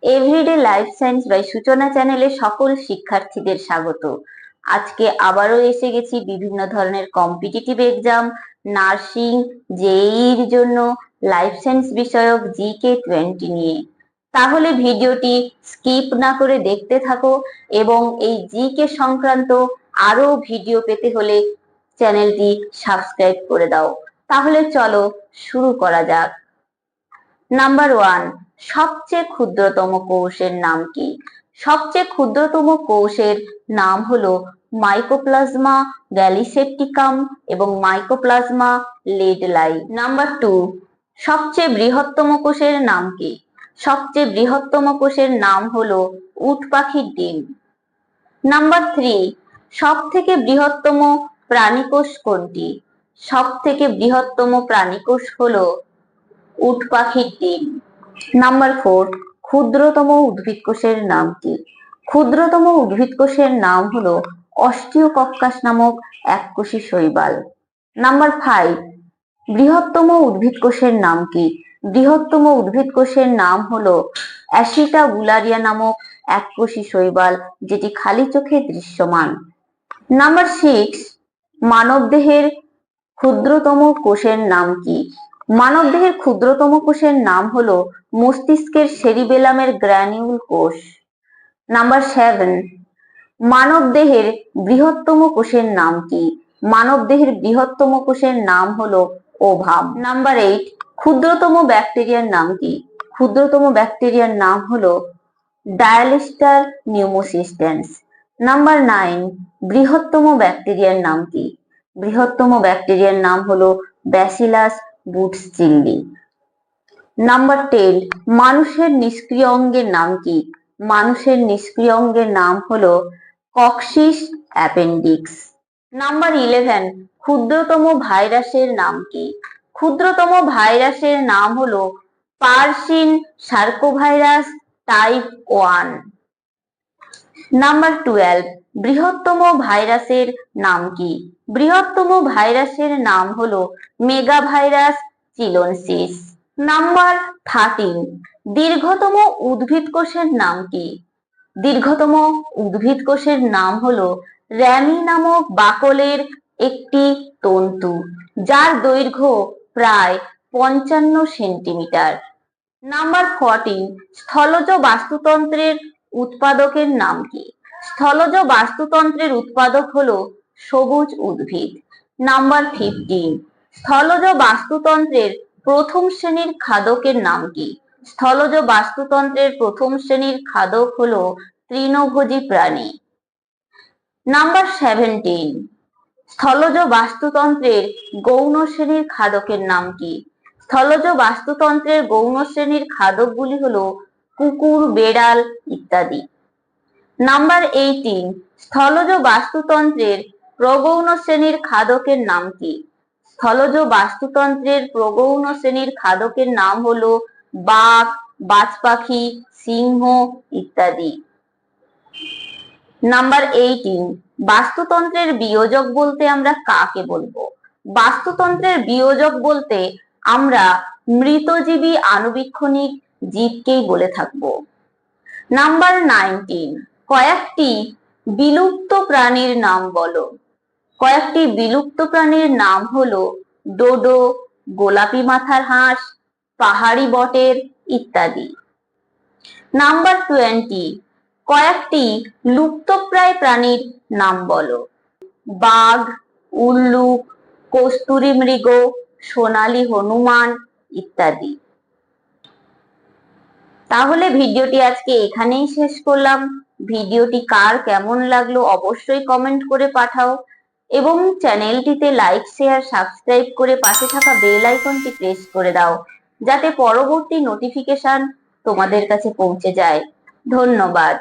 Everyday life science by সূচনা চ্যানেলে সকল শিক্ষার্থীদের স্বাগত। আজকে আবারও এসে গেছি বিভিন্ন ধরনের কম্পিটিটিভ এক্সাম, নার্সিং, জেইর জন্য লাইফ সায়েন্স বিষয়ক জিকে 20 নিয়ে। তাহলে ভিডিওটি স্কিপ না করে দেখতে থাকো এবং এই জিকে সংক্রান্ত আরো ভিডিও পেতে হলে চ্যানেলটি সাবস্ক্রাইব করে দাও। তাহলে চলো শুরু করা যাক। নাম্বার 1, সবচেয়ে ক্ষুদ্রতম কোষের নাম কি? সবচেয়ে ক্ষুদ্রতম কোষের নাম হলো মাইকোপ্লাজমা গ্যালিসেপ্টিকাম এবং মাইকোপ্লাজমা লেডলাই। নাম্বার 2, সবচেয়ে বৃহত্তম কোষের নাম কি? সবচেয়ে বৃহত্তম কোষের নাম হলো উট পাখির ডিম। নাম্বার 3, সব থেকে বৃহত্তম প্রাণীকোষ কোনটি? সব থেকে বৃহত্তম প্রাণীকোষ হলো উট পাখির ডিম। নাম্বার 4, ক্ষুদ্রতম উদ্ভিদ কোষের নাম কি? ক্ষুদ্রতম উদ্ভিদ কোষের নাম হলো অস্টিওকক্কাস নামক এককোষী শৈবাল। নাম্বার 5, বৃহত্তম উদ্ভিদ কোষের নাম কি? বৃহত্তম উদ্ভিদ কোষের নাম হলো অ্যাসিটাবুলারিয়া নামক এককোষী শৈবাল, যেটি খালি চোখে দৃশ্যমান। নাম্বার 6, মানবদেহের ক্ষুদ্রতম কোষের নাম কি? মানবদেহের ক্ষুদ্রতম কোষের নাম হলো মস্তিষ্কের সেরিবেলামের গ্র্যানিউল কোষ। নাম্বার 7, মানবদেহের বৃহত্তম কোষের নাম কি? মানবদেহের বৃহত্তম কোষের নাম হলো ওভাম। নাম্বার 8, ক্ষুদ্রতম ব্যাকটেরিয়ার নাম কি? ক্ষুদ্রতম ব্যাকটেরিয়ার নাম হলো ডায়ালিস্টার নিউমোসিস্টেন্স। নাম্বার 9, বৃহত্তম ব্যাকটেরিয়ার নাম কি? বৃহত্তম ব্যাকটেরিয়ার নাম হলো ব্যাসিলাস বুটসচিল্ডি। নাম্বার 10, মানুষের নিষ্ক্রিয় অঙ্গের নাম কি? মানুষের নিষ্ক্রিয় অঙ্গের নাম হলো কক্সিস অ্যাপেন্ডিক্স। নাম্বার 11, ক্ষুদ্রতম ভাইরাসের নাম কি? ক্ষুদ্রতম ভাইরাসের নাম হলো পার্সিন সার্কোভাইরাস টাইপ 1। নাম্বার 12, বৃহত্তম ভাইরাসের নাম কি? বৃহত্তম ভাইরাসের নাম হলো মেগাভাইরাস চিলোনসিস। নাম্বার 13, দীর্ঘতম উদ্ভিদ কোষের নাম কি? দীর্ঘতম উদ্ভিদ কোষের নাম হলো র্যামি নামক বাকলের একটি তন্তু, যার দৈর্ঘ্য প্রায় 55 সেন্টিমিটার। নাম্বার 14, স্থলজ বাস্তুতন্ত্রের উৎপাদকের নাম কি? স্থলজ বাস্তুতন্ত্রের উৎপাদক হলো সবুজ উদ্ভিদ। নাম্বার 15, স্থলজ বাস্তুতন্ত্রের প্রথম শ্রেণীর খাদকের নাম কি? স্থলজ বাস্তুতন্ত্রের প্রথম শ্রেণীর খাদক হলো তৃণভোজী প্রাণী। নাম্বার 17, স্থলজ বাস্তুতন্ত্রের গৌণ শ্রেণীর খাদকের নাম কি? স্থলজ বাস্তুতন্ত্রের গৌণ শ্রেণীর খাদকগুলি হলো কুকুর, বেড়াল ইত্যাদি। নাম্বার 18, স্থলজ বাস্তুতন্ত্রের প্রগৌণ শ্রেণীর খাদকের নাম কি? স্থলজ বাস্তুতন্ত্রের প্রগৌণ শ্রেণীর খাদকের নাম হলো বাঘ, বাজপাখি, সিংহ ইত্যাদি। নাম্বার 18, বাস্তুতন্ত্রের বিয়োজক বলতে আমরা কাকে বলবো? বাস্তুতন্ত্রের বিয়োজক বলতে আমরা মৃতজীবী আণুবীক্ষণিক জীবকেই বলে থাকবো। নাম্বার 19, কয়েকটি বিলুপ্ত প্রাণীর নাম বলো। কয়েকটি বিলুপ্ত প্রাণীর নাম হলো ডোডো, গোলাপি মাথার হাঁস, পাহাড়ি বটের ইত্যাদি। নাম্বার 20, কয়েকটি লুপ্তপ্রায় প্রাণীর নাম বলো। বাঘ, উল্লুক, কস্তুরী মৃগ, সোনালী হনুমান ইত্যাদি। তাহলে ভিডিওটি আজকে এখানেই শেষ করলাম। ভিডিওটি কার কেমন লাগলো অবশ্যই কমেন্ট করে পাঠাও এবং চ্যানেলটিতে লাইক, শেয়ার, সাবস্ক্রাইব করে পাশে থাকা বেল আইকনটি প্রেস করে দাও, যাতে পরবর্তী নোটিফিকেশন তোমাদের কাছে পৌঁছে যায়। ধন্যবাদ।